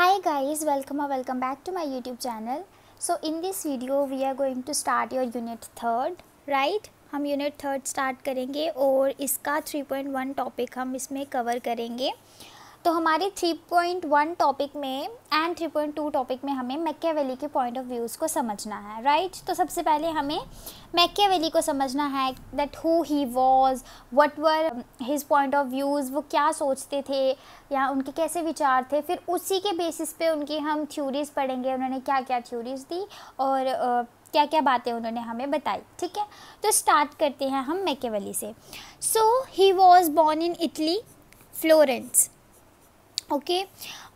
Hi guys, welcome or welcome back to my YouTube channel. So in this video we are going to start your unit third, right? हम unit third start करेंगे और इसका 3.1 topic हम इसमें cover करेंगे। तो हमारे 3.1 topic में एंड 3.2 टॉपिक में हमें मैकियावेली के पॉइंट ऑफ व्यूज़ को समझना है, राइट? तो सबसे पहले हमें मैकियावेली को समझना है that who he was, what were his point of views, वो क्या सोचते थे या उनके कैसे विचार थे। फिर उसी के बेसिस पे उनकी हम थ्योरीज़ पढ़ेंगे, उन्होंने क्या क्या थ्योरीज़ दी और क्या क्या बातें उन्होंने हमें बताई, ठीक है? तो स्टार्ट करते हैं हम मैकियावेली से। So he was born in Italy, Florence, okay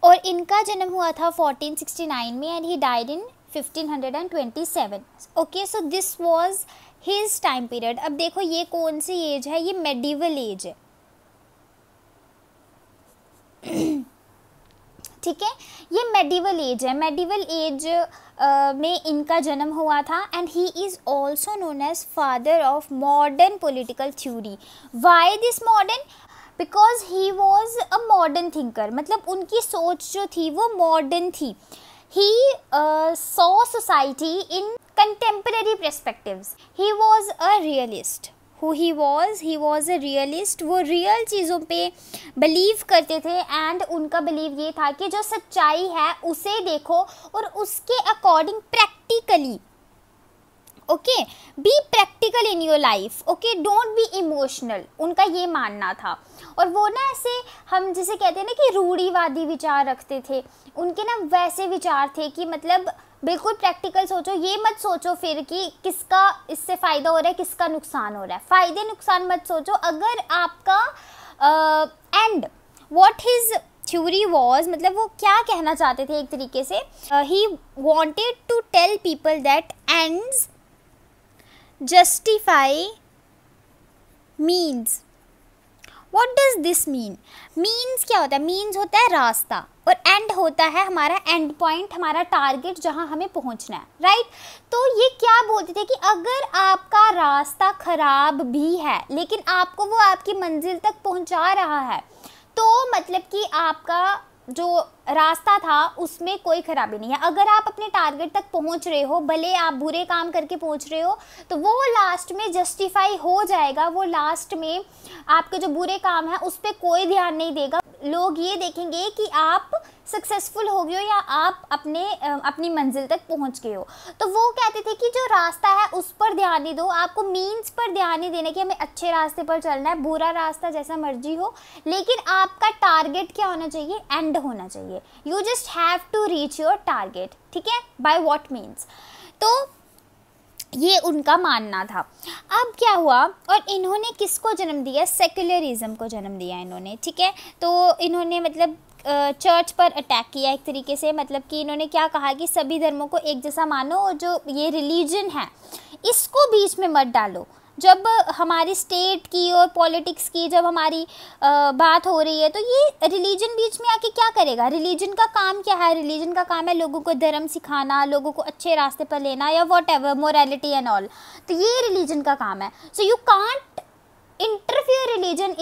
और इनका जन्म हुआ था 1469 में and he died in 1527। Okay, so this was his time period. अब देखो ये कौन सी एज है, ये मेडिवल एज है, ठीक है? ये मेडिवल एज है। मेडिवल एज में इनका जन्म हुआ था and he is also known as father of modern political theory. Why this modern? Because he was a modern thinker, मतलब उनकी सोच जो थी वो मॉडर्न थी। He saw society in contemporary perspectives. He was a realist. Who he was a realist. वो real चीज़ों पे बिलीव करते थे एंड उनका बिलीव ये था कि जो सच्चाई है उसे देखो और उसके according practically, okay, be practical in your life, okay, don't be emotional. उनका ये मानना था। और वो ना ऐसे हम जिसे कहते हैं ना कि रूढ़िवादी विचार रखते थे, उनके ना वैसे विचार थे कि मतलब बिल्कुल प्रैक्टिकल सोचो, ये मत सोचो फिर कि किसका इससे फ़ायदा हो रहा है किसका नुकसान हो रहा है। फ़ायदे नुकसान मत सोचो। अगर आपका and what his theory was, मतलब वो क्या कहना चाहते थे एक तरीके से, he wanted to tell people that ends justify means. What does this mean? Means क्या होता है? Means होता है रास्ता और end होता है हमारा end point, हमारा टारगेट जहाँ हमें पहुँचना है, राइट? तो ये क्या बोलते थे कि अगर आपका रास्ता खराब भी है लेकिन आपको वो आपकी मंजिल तक पहुँचा रहा है तो मतलब कि आपका जो रास्ता था उसमें कोई खराबी नहीं है। अगर आप अपने टारगेट तक पहुंच रहे हो, भले आप बुरे काम करके पहुंच रहे हो, तो वो लास्ट में जस्टिफाई हो जाएगा। वो लास्ट में आपके जो बुरे काम है उस पर कोई ध्यान नहीं देगा। लोग ये देखेंगे कि आप सक्सेसफुल हो गए हो या आप अपनी मंजिल तक पहुंच गए हो। तो वो कहते थे कि जो रास्ता है उस पर ध्यान नहीं दो, आपको मीन्स पर ध्यान नहीं देना कि हमें अच्छे रास्ते पर चलना है, बुरा रास्ता जैसा मर्जी हो, लेकिन आपका टारगेट क्या होना चाहिए? एंड होना चाहिए। You just have to reach your target, ठीक है? By what means. तो ये उनका मानना था। अब क्या हुआ, और इन्होंने किसको जन्म दिया? सेक्युलरिज्म को जन्म दिया इन्होंने, ठीक है? तो इन्होंने मतलब चर्च पर अटैक किया एक तरीके से। मतलब कि इन्होंने क्या कहा कि सभी धर्मों को एक जैसा मानो और जो ये रिलीजन है इसको बीच में मत डालो। जब हमारी स्टेट की और पॉलिटिक्स की जब हमारी बात हो रही है तो ये रिलीजन बीच में आके क्या करेगा? रिलीजन का काम क्या है? रिलीजन का काम है लोगों को धर्म सिखाना, लोगों को अच्छे रास्ते पर लेना या what ever, morality and all. तो ये रिलीजन का काम है। So you can't interfere religion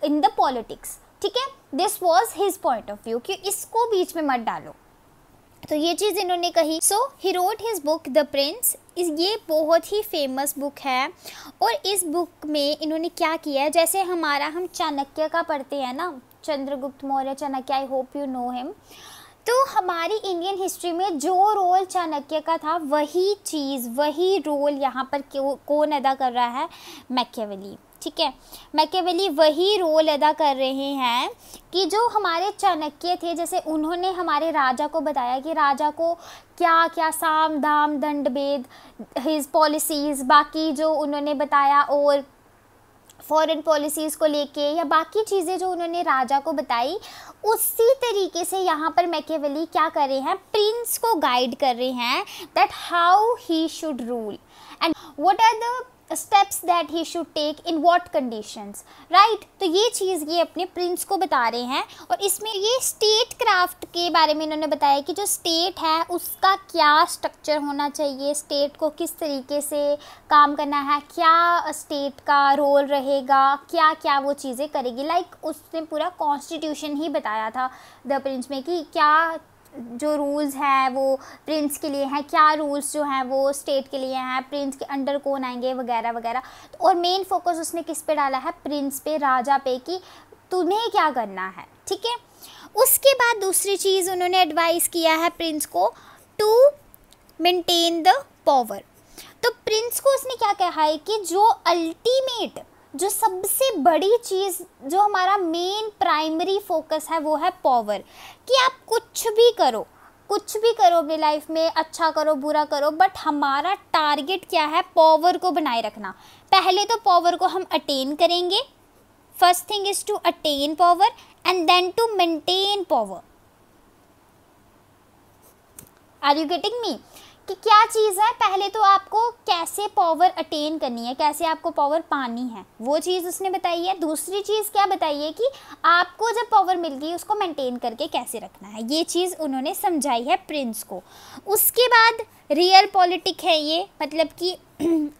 in the politics, ठीक है? This was his point of view कि इसको बीच में मत डालो। तो ये चीज़ इन्होंने कही। So he wrote his book the Prince. ये बहुत ही फेमस बुक है और इस बुक में इन्होंने क्या किया है, जैसे हम चाणक्य का पढ़ते हैं ना, Chandragupta Maurya, Chanakya, I hope you know him. तो हमारी इंडियन हिस्ट्री में जो रोल चाणक्य का था वही चीज़, वही रोल यहाँ पर कौन अदा कर रहा है? मैकियावेली, ठीक है? मैकियावेली वही रोल अदा कर रहे हैं कि जो हमारे चाणक्य थे, जैसे उन्होंने हमारे राजा को बताया कि राजा को क्या क्या साम दाम दंड भेद, हिज पॉलिसीज़, बाकी जो उन्होंने बताया, और फॉरेन पॉलिसीज़ को लेके या बाकी चीज़ें जो उन्होंने राजा को बताई, उसी तरीके से यहाँ पर मैकियावेली क्या कर रहे हैं? प्रिंस को गाइड कर रहे हैं that how he should rule and what are the steps that he should take in what conditions, right? तो ये चीज़ ये अपने प्रिंस को बता रहे हैं। और इसमें ये स्टेट क्राफ्ट के बारे में इन्होंने बताया कि जो स्टेट है उसका क्या स्ट्रक्चर होना चाहिए, स्टेट को किस तरीके से काम करना है, क्या स्टेट का रोल रहेगा, क्या क्या वो चीज़ें करेगी। लाइक उसने पूरा कॉन्स्टिट्यूशन ही बताया था द प्रिंस में कि क्या जो रूल्स हैं वो प्रिंस के लिए हैं, क्या रूल्स जो हैं वो स्टेट के लिए हैं, प्रिंस के अंडर कौन आएंगे वगैरह वगैरह। और मेन फोकस उसने किस पे डाला है, प्रिंस पे, राजा पे, कि तुम्हें क्या करना है, ठीक है। उसके बाद दूसरी चीज़ उन्होंने एडवाइस किया है प्रिंस को, टू मेंटेन द पावर। तो प्रिंस को उसने क्या कहा है कि जो अल्टीमेट, जो सबसे बड़ी चीज़, जो हमारा मेन प्राइमरी फोकस है वो है पावर। कि आप कुछ भी करो अपनी लाइफ में, अच्छा करो बुरा करो, बट हमारा टारगेट क्या है, पावर को बनाए रखना। पहले तो पावर को हम अटेन करेंगे, first thing is to attain power and then to maintain power. Are you getting me? कि क्या चीज़ है, पहले तो आपको कैसे पावर अटेन करनी है, कैसे आपको पावर पानी है, वो चीज़ उसने बताई है। दूसरी चीज़ क्या बताई है कि आपको जब पावर मिल गई उसको मेंटेन करके कैसे रखना है, ये चीज़ उन्होंने समझाई है प्रिंस को। उसके बाद रियल पॉलिटिक है ये, मतलब कि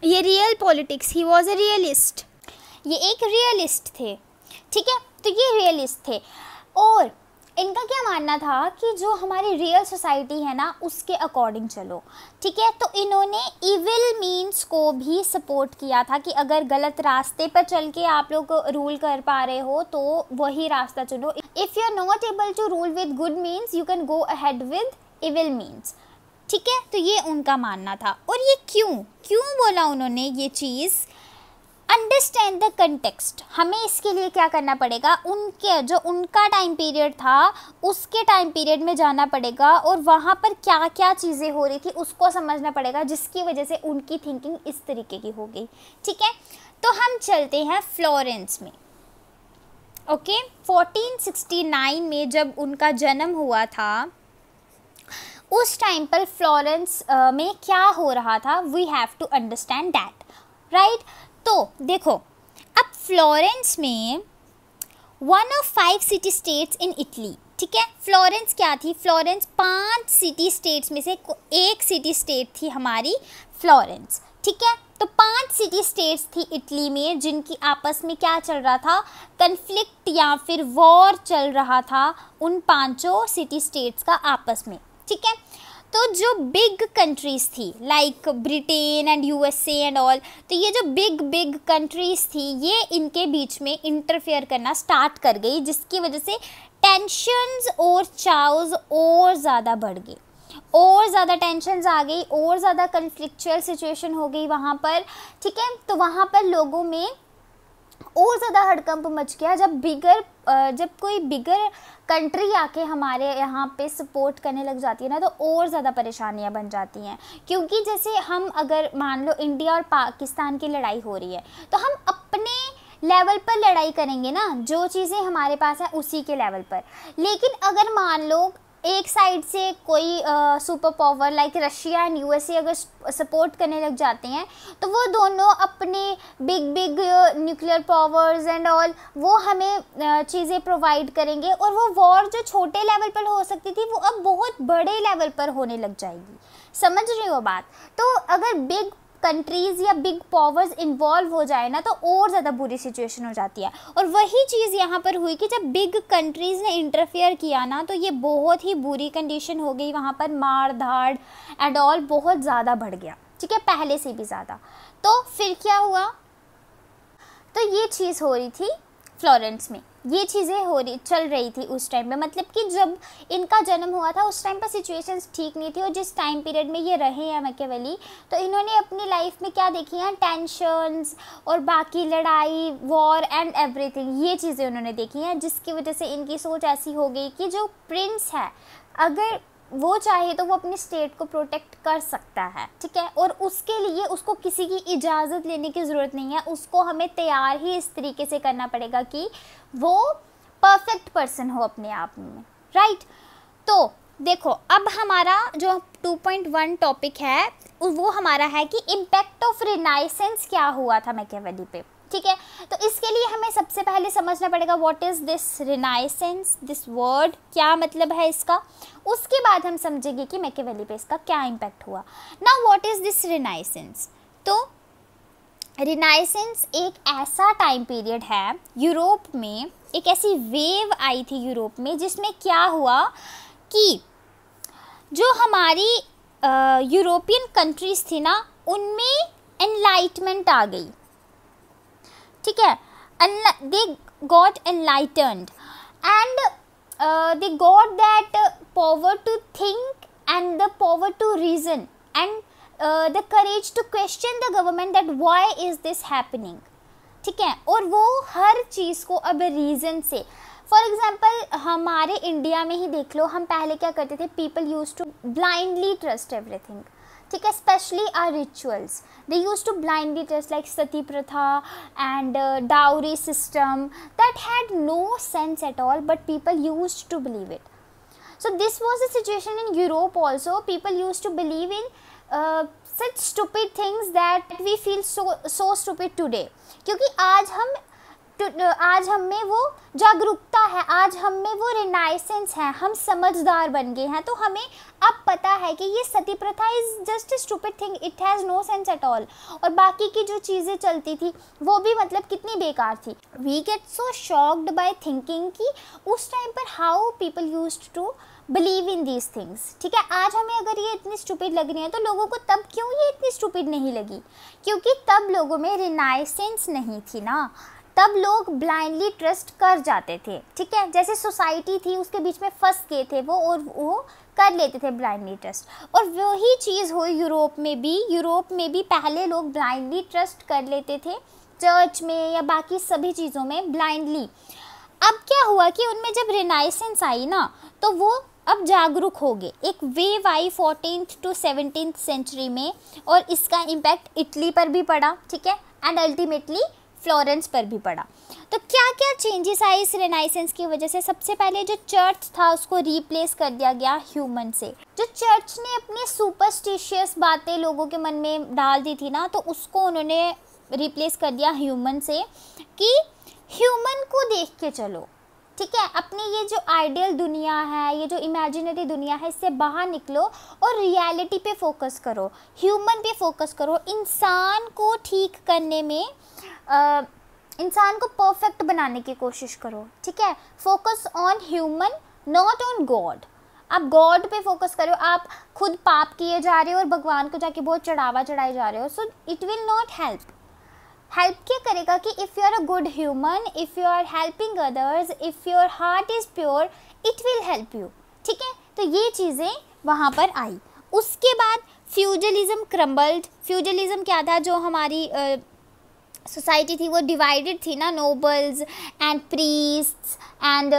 ये real politics, he was a realist, ये एक रियलिस्ट थे, ठीक है। तो ये रियलिस्ट थे और इनका क्या मानना था कि जो हमारी रियल सोसाइटी है ना उसके अकॉर्डिंग चलो, ठीक है। तो इन्होंने इविल मीन्स को भी सपोर्ट किया था कि अगर गलत रास्ते पर चल के आप लोग रूल कर पा रहे हो तो वही रास्ता चुनो। If you are not able to rule with good means you can go ahead with evil means, ठीक है। तो ये उनका मानना था। और ये क्यों बोला उन्होंने ये चीज़, अंडरस्टैंड द कंटेक्स्ट। हमें इसके लिए क्या करना पड़ेगा, उनके जो उनका टाइम पीरियड था उसके टाइम पीरियड में जाना पड़ेगा और वहाँ पर क्या क्या चीज़ें हो रही थी उसको समझना पड़ेगा, जिसकी वजह से उनकी थिंकिंग इस तरीके की हो गई, ठीक है। तो हम चलते हैं फ्लोरेंस में, ओके। 1469 में जब उनका जन्म हुआ था उस टाइम पर फ्लोरेंस में क्या हो रहा था, we have to understand that, right. तो देखो, अब फ्लोरेंस में 1 of 5 city states in Italy, ठीक है। फ्लोरेंस क्या थी, फ्लोरेंस 5 सिटी स्टेट्स में से एक सिटी स्टेट थी हमारी फ्लोरेंस, ठीक है। तो 5 सिटी स्टेट्स थी इटली में जिनकी आपस में क्या चल रहा था, कन्फ्लिक्ट या फिर वॉर चल रहा था उन 5 सिटी स्टेट्स का आपस में, ठीक है। तो जो बिग कंट्रीज़ थी like Britain and USA and all, तो ये जो बिग कंट्रीज़ थी ये इनके बीच में इंटरफेयर करना स्टार्ट कर गई, जिसकी वजह से टेंशन्स और चाउस और ज़्यादा बढ़ गए, और ज़्यादा टेंशन्स आ गई, और ज़्यादा कन्फ्लिक्चुअल सिचुएशन हो गई वहाँ पर, ठीक है। तो वहाँ पर लोगों में और ज़्यादा हड़कंप मच गया जब कोई बिगर कंट्री आके हमारे यहाँ पे सपोर्ट करने लग जाती है ना, तो और ज़्यादा परेशानियाँ बन जाती हैं। क्योंकि जैसे हम अगर मान लो इंडिया और पाकिस्तान की लड़ाई हो रही है तो हम अपने लेवल पर लड़ाई करेंगे ना, जो चीज़ें हमारे पास है उसी के लेवल पर। लेकिन अगर मान लो एक साइड से कोई super power like Russia and USA अगर सपोर्ट करने लग जाते हैं तो वो दोनों अपने big nuclear powers and all वो हमें चीज़ें प्रोवाइड करेंगे, और वो वॉर जो छोटे लेवल पर हो सकती थी वो अब बहुत बड़े लेवल पर होने लग जाएगी। समझ रहे हो बात? तो अगर बिग कंट्रीज़ या बिग पावर्स इन्वॉल्व हो जाए ना तो और ज़्यादा बुरी सिचुएशन हो जाती है। और वही चीज़ यहाँ पर हुई कि जब बिग कंट्रीज़ ने इंटरफेयर किया ना तो ये बहुत ही बुरी कंडीशन हो गई वहाँ पर, मार धाड़ एंड ऑल बहुत ज़्यादा बढ़ गया, ठीक है, पहले से भी ज़्यादा। तो फिर क्या हुआ, तो ये चीज़ हो रही थी फ्लोरेंस में, ये चीज़ें चल रही थी उस टाइम पे। मतलब कि जब इनका जन्म हुआ था उस टाइम पर सिचुएशंस ठीक नहीं थी, और जिस टाइम पीरियड में ये रहे हैं मैकियावेली, तो इन्होंने अपनी लाइफ में क्या देखी हैं, टेंशन्स और बाकी लड़ाई, वॉर एंड एवरीथिंग, ये चीज़ें उन्होंने देखी हैं, जिसकी वजह से इनकी सोच ऐसी हो गई कि जो प्रिंस है अगर वो चाहे तो वो अपनी स्टेट को प्रोटेक्ट कर सकता है, ठीक है। और उसके लिए उसको किसी की इजाज़त लेने की ज़रूरत नहीं है, उसको हमें तैयार ही इस तरीके से करना पड़ेगा कि वो परफेक्ट पर्सन हो अपने आप में, राइट। तो देखो अब हमारा जो 2.1 टॉपिक है वो हमारा है कि इम्पैक्ट ऑफ रिनाइसेंस क्या हुआ था मैकियावेली पे, ठीक है। तो इसके लिए हमें सबसे पहले समझना पड़ेगा what is this renaissance, this word क्या मतलब है इसका। उसके बाद हम समझेंगे कि मैकियावेली पे इसका क्या इम्पैक्ट हुआ। Now what is this renaissance. तो रिनाइसेंस एक ऐसा टाइम पीरियड है यूरोप में, एक ऐसी वेव आई थी यूरोप में जिसमें क्या हुआ कि जो हमारी यूरोपियन कंट्रीज थी ना, उनमें एनलाइटमेंट आ गई, ठीक है, they got enlightened and they got that power to think and the power to reason and the courage to question the government that why is this happening, ठीक है। और वो हर चीज़ को अब रीज़न से, फॉर एग्जाम्पल हमारे इंडिया में ही देख लो, हम पहले क्या करते थे, people use to blindly trust everything, ठीक है, specially our rituals, they use to blindly trust like sati pratha and dowry system that had no sense at all, but people use to believe it. So this was the situation in Europe also. People used to believe in such stupid things that we feel so stupid today. क्योंकि आज हम में वो जागरूकता है, आज हम में वो रिनाइसेंस है, हम समझदार बन गए हैं, तो हमें अब पता है कि ये सती प्रथा is just a stupid thing, it has no sense at all. और बाकी की जो चीज़ें चलती थी वो भी मतलब कितनी बेकार थी. We get so shocked by thinking कि उस टाइम पर how people used to believe in these things, ठीक है. आज हमें अगर ये इतनी स्टूपिड लग रही है तो लोगों को तब क्यों ये इतनी स्टूपिड नहीं लगी? क्योंकि तब लोगों में रिनाइसेंस नहीं थी ना, तब लोग ब्लाइंडली ट्रस्ट कर जाते थे, ठीक है. जैसे सोसाइटी थी उसके बीच में फंस गए थे वो, और वो कर लेते थे ब्लाइंडली ट्रस्ट. और वही चीज़ हुई यूरोप में भी पहले लोग ब्लाइंडली ट्रस्ट कर लेते थे चर्च में या बाकी सभी चीज़ों में ब्लाइंडली. अब क्या हुआ कि उनमें जब रिनाइसेंस आई ना तो वो अब जागरूक हो गए. एक wave I 14th to 17th century में, और इसका इम्पैक्ट इटली पर भी पड़ा, ठीक है, एंड अल्टीमेटली फ्लोरेंस पर भी पड़ा. तो क्या क्या चेंजेस आए इस रिनाइसेंस की वजह से? सबसे पहले जो चर्च था उसको रिप्लेस कर दिया गया ह्यूमन से. जो चर्च ने अपने सुपरस्टिशियस बातें लोगों के मन में डाल दी थी ना, तो उसको उन्होंने रिप्लेस कर दिया ह्यूमन से कि ह्यूमन को देख के चलो, ठीक है. अपनी ये जो आइडियल दुनिया है, ये जो इमेजिनरी दुनिया है, इससे बाहर निकलो और रियलिटी पे फोकस करो, ह्यूमन पे फोकस करो. इंसान को ठीक करने में, इंसान को परफेक्ट बनाने की कोशिश करो, ठीक है. Focus on human, not on God. आप गॉड पे फोकस करो, आप खुद पाप किए जा रहे हो और भगवान को जाके बहुत चढ़ावा चढ़ाए जा रहे हो. So it will not help क्या करेगा कि if you are a good human, if you are helping others, if your heart is pure, it will help you, ठीक है. तो ये चीज़ें वहाँ पर आई. उसके बाद फ्यूडलिज्म क्रम्बल्ड. फ्यूडलिज्म क्या था? जो हमारी सोसाइटी थी वो डिवाइडेड थी ना, nobles and priests and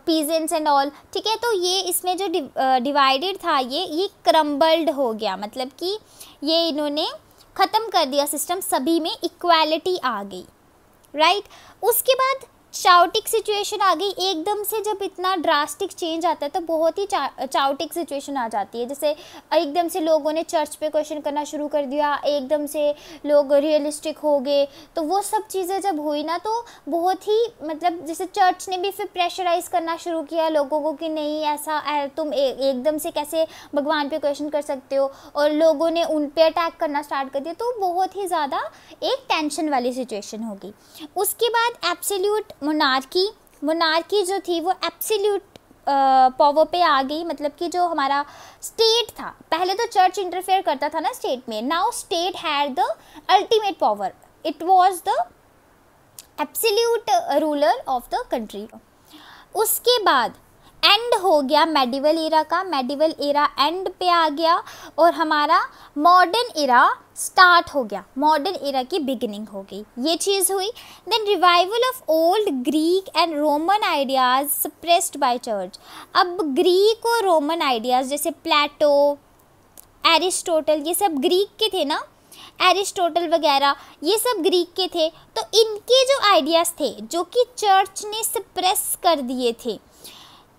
peasants and all, ठीक है. तो ये इसमें जो डिवाइडेड था ये क्रम्बल्ड हो गया, मतलब कि ये इन्होंने ख़त्म कर दिया सिस्टम, सभी में इक्वालिटी आ गई, राइट. उसके बाद चाउटिक सिचुएशन आ गई. एकदम से जब इतना ड्रास्टिक चेंज आता है तो बहुत ही चाउटिक सिचुएशन आ जाती है. जैसे एकदम से लोगों ने चर्च पे क्वेश्चन करना शुरू कर दिया, एकदम से लोग रियलिस्टिक हो गए. तो वो सब चीज़ें जब हुई ना तो बहुत ही मतलब जैसे चर्च ने भी फिर प्रेशराइज़ करना शुरू किया लोगों को कि नहीं ऐसा तुम एकदम से कैसे भगवान पे क्वेश्चन कर सकते हो, और लोगों ने उन पे अटैक करना स्टार्ट कर दिया. तो बहुत ही ज़्यादा एक टेंशन वाली सिचुएशन होगी. उसके बाद एब्सोल्यूट मोनार्की जो थी वो एब्सोल्यूट पावर पे आ गई. मतलब कि जो हमारा स्टेट था, पहले तो चर्च इंटरफेयर करता था ना स्टेट में, now state had the ultimate power, it was the absolute ruler of the country. उसके बाद एंड हो गया मेडिवल एरा का. मेडिवल एरा एंड पे आ गया और हमारा मॉडर्न एरा स्टार्ट हो गया. मॉडर्न एरा की बिगिनिंग हो गई, ये चीज़ हुई. Then revival of old Greek and Roman ideas suppressed by church. अब ग्रीक और रोमन आइडियाज़ जैसे प्लेटो, एरिस्टोटल, ये सब ग्रीक के थे ना, एरिस्टोटल वगैरह ये सब ग्रीक के थे. तो इनके जो आइडियाज़ थे जो कि चर्च ने सप्रेस कर दिए थे,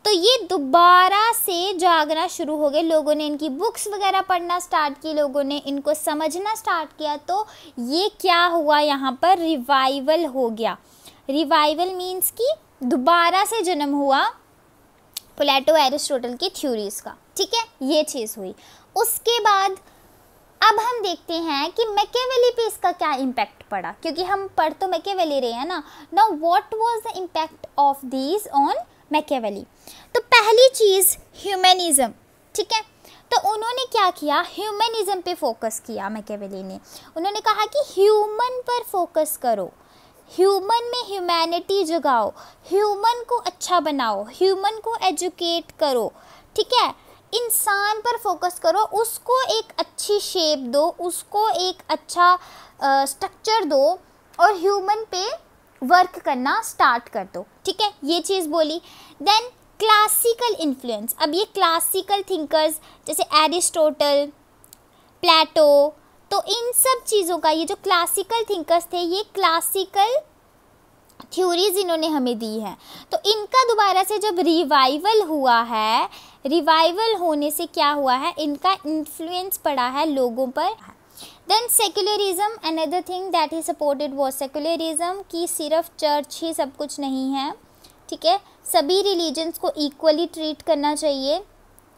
तो ये दोबारा से जागना शुरू हो गए. लोगों ने इनकी बुक्स वगैरह पढ़ना स्टार्ट की, लोगों ने इनको समझना स्टार्ट किया. तो ये क्या हुआ यहाँ पर? रिवाइवल हो गया. रिवाइवल मीन्स कि दोबारा से जन्म हुआ प्लेटो एरिस्टोटल की थ्योरीज का, ठीक है, ये चीज़ हुई. उसके बाद अब हम देखते हैं कि मैकियावेली पे इसका क्या इम्पैक्ट पड़ा, क्योंकि हम पढ़ तो मैकियावेली रहे हैं ना. Now what was the impact of these on Machiavelli? तो पहली चीज़ ह्यूमनिज्म, ठीक है. तो उन्होंने क्या किया, ह्यूमनिज्म पे फोकस किया मैकियावेली ने। उन्होंने कहा कि ह्यूमन पर फोकस करो, ह्यूमन में ह्यूमैनिटी जगाओ, ह्यूमन को अच्छा बनाओ, ह्यूमन को एजुकेट करो, ठीक है, इंसान पर फोकस करो, उसको एक अच्छी शेप दो, उसको एक अच्छा स्ट्रक्चर दो और ह्यूमन पे वर्क करना स्टार्ट कर दो, ठीक है, ये चीज़ बोली। देन क्लासिकल इन्फ्लुएंस, अब ये क्लासिकल थिंकर्स जैसे एरिस्टोटल, प्लेटो, तो इन सब चीज़ों का, ये जो क्लासिकल थिंकर्स थे, ये क्लासिकल थ्योरीज इन्होंने हमें दी हैं। तो इनका दोबारा से जब रिवाइवल हुआ है, रिवाइवल होने से क्या हुआ है, इनका इन्फ्लुएंस पड़ा है लोगों पर। Then secularism, another thing that he supported was secularism, कि सिर्फ चर्च ही सब कुछ नहीं है, ठीक है, सभी रिलीजन्स को इक्वली ट्रीट करना चाहिए,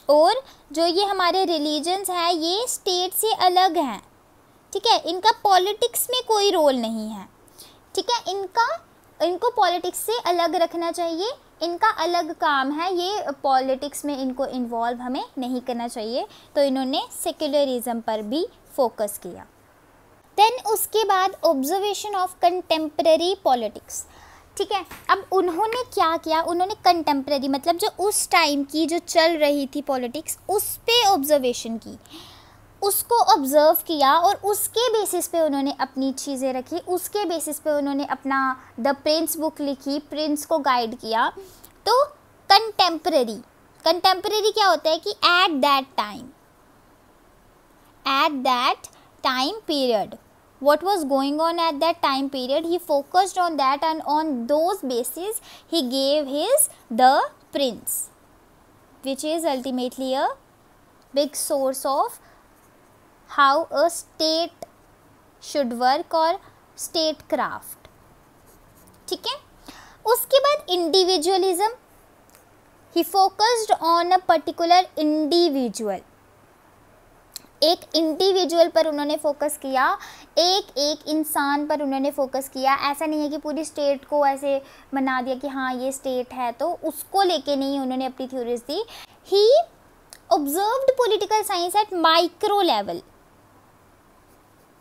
और जो ये हमारे रिलीजन्स हैं ये स्टेट से अलग हैं, ठीक है, इनका पॉलिटिक्स में कोई रोल नहीं है, ठीक है, इनको पॉलिटिक्स से अलग रखना चाहिए, इनका अलग काम है, ये पॉलिटिक्स में इनको इन्वॉल्व हमें नहीं करना चाहिए। तो इन्होंने सेक्युलरिज्म पर भी फोकस किया। देन उसके बाद ऑब्जर्वेशन ऑफ कंटेम्प्रेरी पॉलिटिक्स, ठीक है, अब उन्होंने क्या किया, उन्होंने कंटेम्प्रेरी मतलब जो उस टाइम की जो चल रही थी पॉलिटिक्स, उस पे ऑब्जर्वेशन की, उसको ऑब्ज़र्व किया और उसके बेसिस पे उन्होंने अपनी चीज़ें रखी, उसके बेसिस पे उन्होंने अपना द प्रिंस बुक लिखी, प्रिंस को गाइड किया। तो कंटेम्प्रेरी क्या होता है कि at that time period, what was going on at that time period, he focused on that and on those basis he gave his The Prince, which is ultimately a big source of how a state should work or statecraft, ठीक है। उसके बाद individualism, he focused on a particular individual, एक individual पर उन्होंने focus किया, एक इंसान पर उन्होंने फोकस किया। ऐसा नहीं है कि पूरी स्टेट को ऐसे बना दिया कि हाँ ये स्टेट है, तो उसको लेके नहीं उन्होंने अपनी थ्योरीज दी। ही observed political science eight micro level,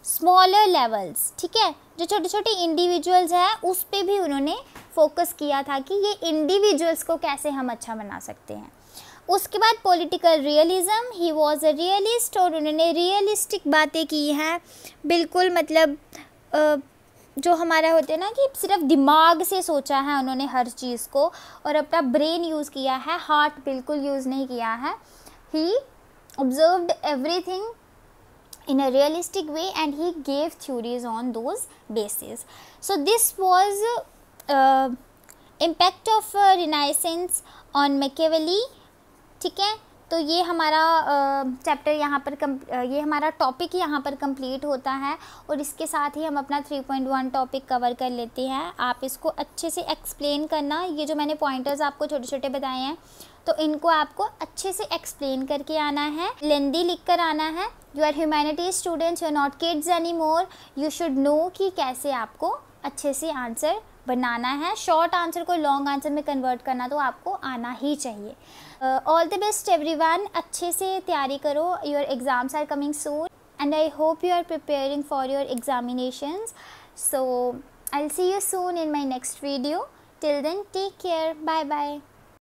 smaller levels, ठीक है, जो छोटे छोटे इंडिविजुअल्स हैं उस पे भी उन्होंने फोकस किया था कि ये इंडिविजुअल्स को कैसे हम अच्छा बना सकते हैं। उसके बाद political realism, he was a realist, और उन्होंने रियलिस्टिक बातें की हैं, बिल्कुल मतलब जो हमारा होता है ना कि सिर्फ दिमाग से सोचा है उन्होंने हर चीज़ को और अपना ब्रेन यूज़ किया है, हार्ट बिल्कुल यूज़ नहीं किया है। He observed everything in a realistic way and he gave theories on those bases. So this was impact of Renaissance on Machiavelli, ठीक है। तो ये हमारा चैप्टर यहाँ पर ये हमारा टॉपिक यहाँ पर कंप्लीट होता है और इसके साथ ही हम अपना 3.1 टॉपिक कवर कर लेते हैं। आप इसको अच्छे से एक्सप्लेन करना, ये जो मैंने पॉइंटर्स आपको छोटे छोटे बताए हैं तो इनको आपको अच्छे से एक्सप्लेन करके आना है, लेंदी लिख कर आना है। You are humanities students, you are not kids any more, you should know कि कैसे आपको अच्छे से आंसर बनाना है। शॉर्ट आंसर को लॉन्ग आंसर में कन्वर्ट करना तो आपको आना ही चाहिए। ऑल द बेस्ट एवरीवन, अच्छे से तैयारी करो, your exams are coming soon and I hope you are preparing for your examinations. So I'll see you soon in my next video. Till then, take care. Bye bye.